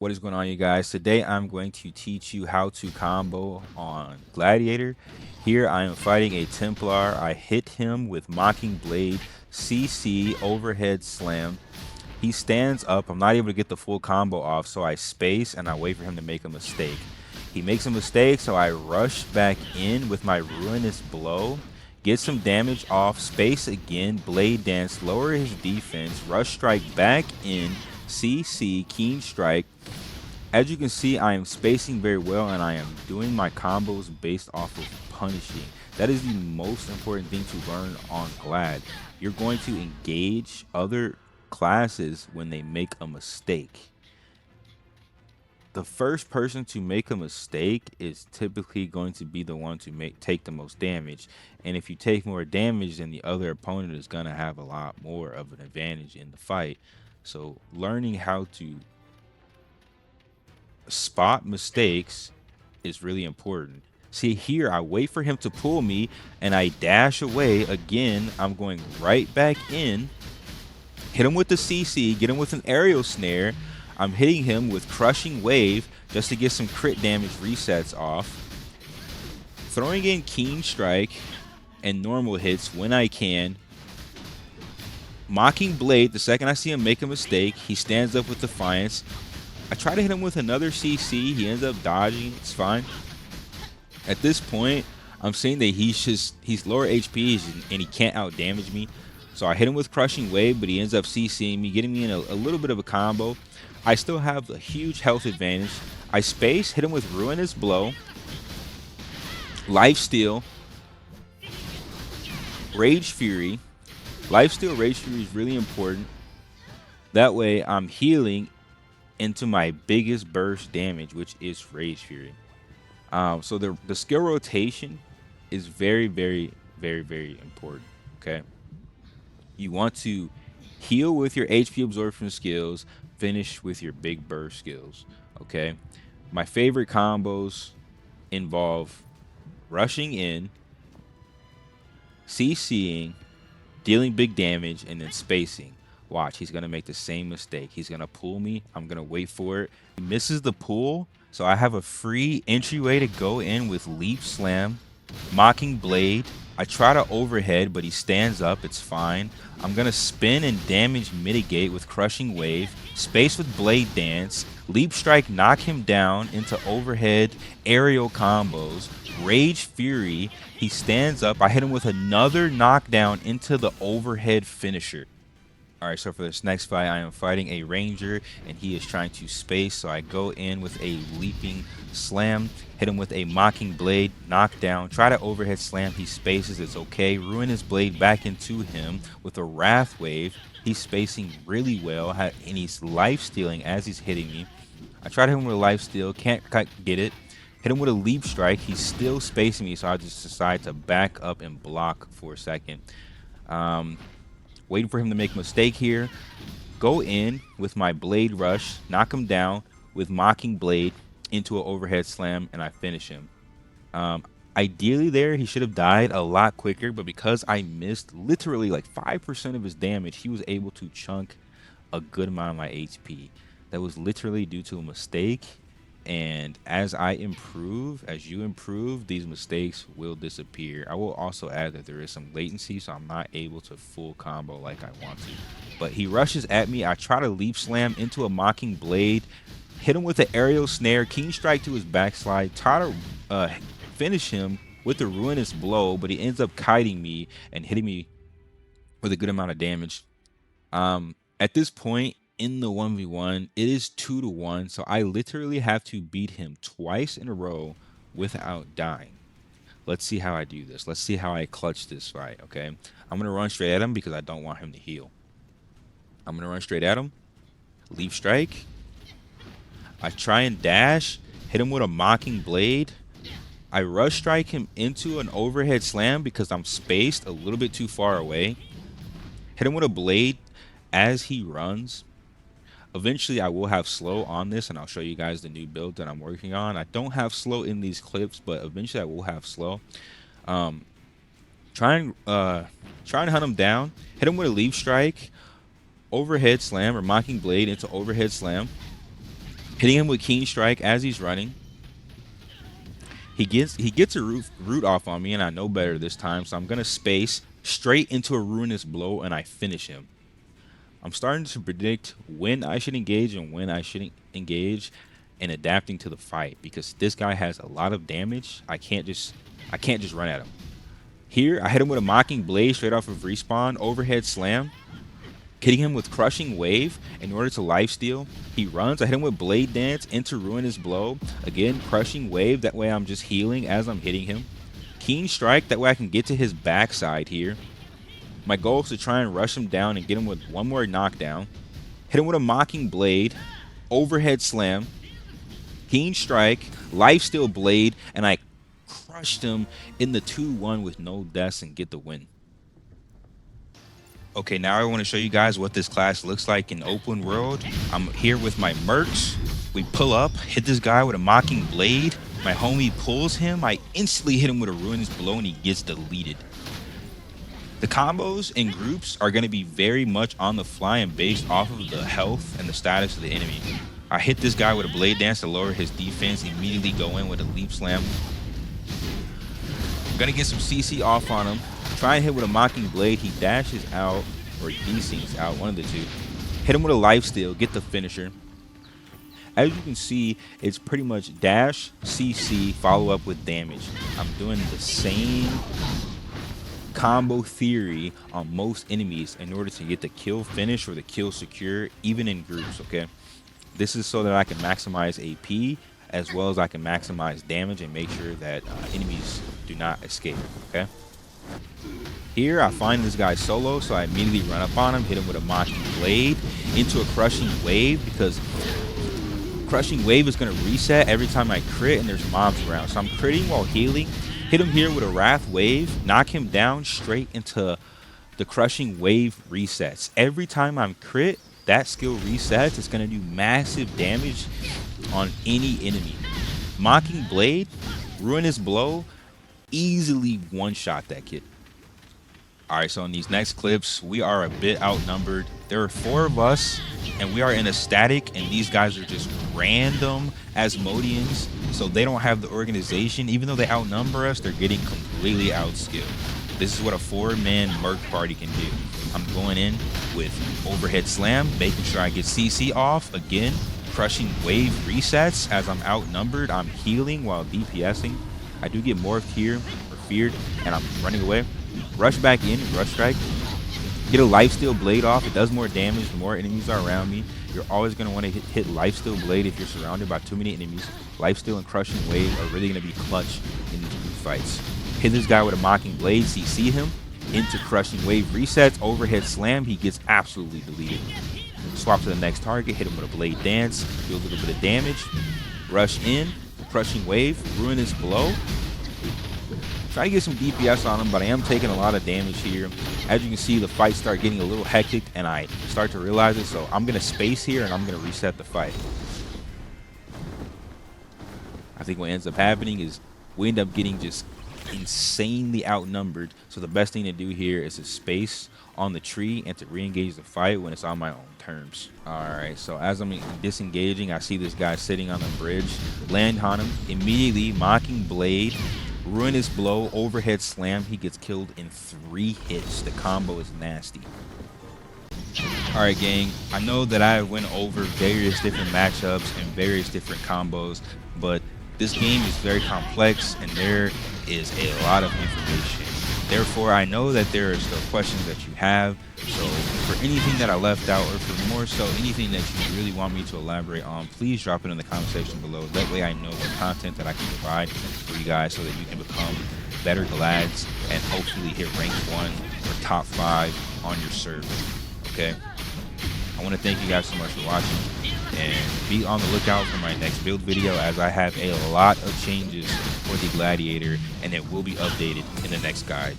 What is going on, you guys? Today I'm going to teach you how to combo on Gladiator. Here I am fighting a Templar. I hit him with Mocking Blade, CC, overhead slam. He stands up. I'm not able to get the full combo off, so I space and I wait for him to make a mistake. He makes a mistake, so I rush back in with my Ruinous Blow. Get some damage off, space again, Blade Dance, lower his defense, Rush Strike back in, CC, Keen Strike. As you can see, I am spacing very well and I am doing my combos based off of punishing. That is the most important thing to learn on Glad. You're going to engage other classes when they make a mistake. The first person to make a mistake is typically going to be the one to take the most damage. And if you take more damage, then the other opponent is going to have a lot more of an advantage in the fight. So learning how to spot mistakes is really important. See here, I wait for him to pull me and I dash away. Again, I'm going right back in, hit him with the CC, get him with an aerial snare. I'm hitting him with crushing wave just to get some crit damage resets off. Throwing in keen strike and normal hits when I can. Mocking blade, the second I see him make a mistake, he stands up with defiance. I try to hit him with another CC. He ends up dodging. It's fine. At this point, I'm seeing that he's lower HP and he can't out damage me. So I hit him with Crushing Wave, but he ends up CCing me, getting me in a little bit of a combo. I still have a huge health advantage. I space, hit him with Ruinous Blow, Lifesteal, Rage Fury. Lifesteal, Rage Fury is really important. That way I'm healing into my biggest burst damage, which is Rage Fury. So the skill rotation is very important. Okay, you want to heal with your HP absorption skills, finish with your big burst skills. Okay, my favorite combos involve rushing in, CCing, dealing big damage, and then spacing. Watch, he's going to make the same mistake. He's going to pull me. I'm going to wait for it. He misses the pull, so I have a free entryway to go in with Leap Slam, Mocking Blade. I try to overhead, but he stands up. It's fine. I'm going to spin and damage mitigate with Crushing Wave, space with Blade Dance, Leap Strike, knock him down into overhead aerial combos, Rage Fury. He stands up. I hit him with another knockdown into the overhead finisher. Alright, so for this next fight, I am fighting a ranger, and he is trying to space, so I go in with a leaping slam, hit him with a mocking blade, knockdown, try to overhead slam, he spaces, it's okay, ruin his blade back into him with a wrath wave. He's spacing really well, and he's life stealing as he's hitting me. I try to hit him with a life steal, can't get it. Hit him with a leap strike, he's still spacing me, so I just decide to back up and block for a second. Waiting for him to make a mistake here. Go in with my blade rush, knock him down with mocking blade into an overhead slam, and I finish him. Ideally there, he should have died a lot quicker, but because I missed literally like 5% of his damage, he was able to chunk a good amount of my HP. That was literally due to a mistake. And as I improve, as you improve, these mistakes will disappear. I will also add that there is some latency, so I'm not able to full combo like I want to. But he rushes at me. I try to leap slam into a mocking blade, hit him with an aerial snare, keen strike to his backslide, try to finish him with the ruinous blow, but he ends up kiting me and hitting me with a good amount of damage. At this point, in the 1v1, it is 2-1, so I literally have to beat him twice in a row without dying. Let's see how I do this. Let's see how I clutch this fight, okay? I'm going to run straight at him because I don't want him to heal. I'm going to run straight at him. Leap strike. I try and dash. Hit him with a mocking blade. I rush strike him into an overhead slam because I'm spaced a little bit too far away. Hit him with a blade as he runs. Eventually, I will have slow on this, and I'll show you guys the new build that I'm working on. I don't have slow in these clips, but eventually I will have slow. Try and hunt him down. Hit him with a leap strike, overhead slam, or mocking blade into overhead slam. Hitting him with Keen Strike as he's running. He gets a root off on me, and I know better this time, so I'm going to space straight into a Ruinous Blow, and I finish him. I'm starting to predict when I should engage and when I shouldn't engage, and adapting to the fight, because this guy has a lot of damage. I can't just run at him. Here, I hit him with a Mocking Blade straight off of respawn, overhead slam, hitting him with Crushing Wave in order to lifesteal. He runs. I hit him with Blade Dance into Ruinous Blow. Again, Crushing Wave. That way I'm just healing as I'm hitting him. Keen Strike. That way I can get to his backside here. My goal is to try and rush him down and get him with one more knockdown. Hit him with a Mocking Blade, overhead slam, Keen Strike, lifesteal Blade, and I crushed him in the 2-1 with no deaths and get the win. Okay, now I want to show you guys what this class looks like in open world. I'm here with my mercs. We pull up, hit this guy with a Mocking Blade. My homie pulls him. I instantly hit him with a Ruinous Blow and he gets deleted. The combos and groups are going to be very much on the fly and based off of the health and the status of the enemy. I hit this guy with a Blade Dance to lower his defense, immediately go in with a Leap Slam. I'm going to get some CC off on him. Try and hit with a Mocking Blade. He dashes out, or desinks out, one of the two. Hit him with a lifesteal, get the finisher. As you can see, it's pretty much dash, CC, follow up with damage. I'm doing the same combo theory on most enemies in order to get the kill finish or the kill secure, even in groups, okay? This is so that I can maximize AP as well as I can maximize damage and make sure that enemies do not escape, okay? Here, I find this guy solo, so I immediately run up on him, hit him with a Mocking Blade into a Crushing Wave, because Crushing Wave is going to reset every time I crit and there's mobs around. So I'm critting while healing. Hit him here with a Wrath Wave, knock him down straight into the Crushing Wave resets. Every time I'm crit, that skill resets. It's going to do massive damage on any enemy. Mocking Blade, Ruinous Blow, easily one-shot that kid. Alright, so in these next clips, we are a bit outnumbered. There are 4 of us, and we are in a static, and these guys are just random Asmodeans, so they don't have the organization. Even though they outnumber us, they're getting completely outskilled. This is what a 4-man merc party can do. I'm going in with overhead slam, making sure I get CC off. Again, Crushing Wave resets. As I'm outnumbered, I'm healing while DPSing. I do get morphed here, or feared, and I'm running away. Rush back in, Rush Strike. Get a Lifesteal Blade off. It does more damage the more enemies are around me. You're always going to want to hit Lifesteal Blade if you're surrounded by too many enemies. Lifesteal and Crushing Wave are really going to be clutch in these group fights. Hit this guy with a Mocking Blade, CC him, into Crushing Wave resets, overhead slam, he gets absolutely deleted. Swap to the next target, hit him with a Blade Dance, do a little bit of damage. Rush in, Crushing Wave, Ruinous Blow. Try to get some DPS on him, but I am taking a lot of damage here. As you can see, the fights start getting a little hectic, and I start to realize it, so I'm going to space here, and I'm going to reset the fight. I think what ends up happening is we end up getting just insanely outnumbered, so the best thing to do here is to space on the tree and to re-engage the fight when it's on my own terms. Alright, so as I'm disengaging, I see this guy sitting on the bridge. Land on him, immediately Mocking Blade, Ruinous Blow, overhead slam. He gets killed in 3 hits. The combo is nasty. Alright gang, I know that I went over various different matchups and various different combos, but this game is very complex and there is a lot of information. Therefore, I know that there are still questions that you have, so for anything that I left out, or for more so anything that you really want me to elaborate on, please drop it in the comment section below. That way I know what content that I can provide for you guys so that you can become better Glads and hopefully hit rank 1 or top 5 on your server, okay? I want to thank you guys so much for watching, and be on the lookout for my next build video, as I have a lot of changes for the Gladiator, and it will be updated in the next guide.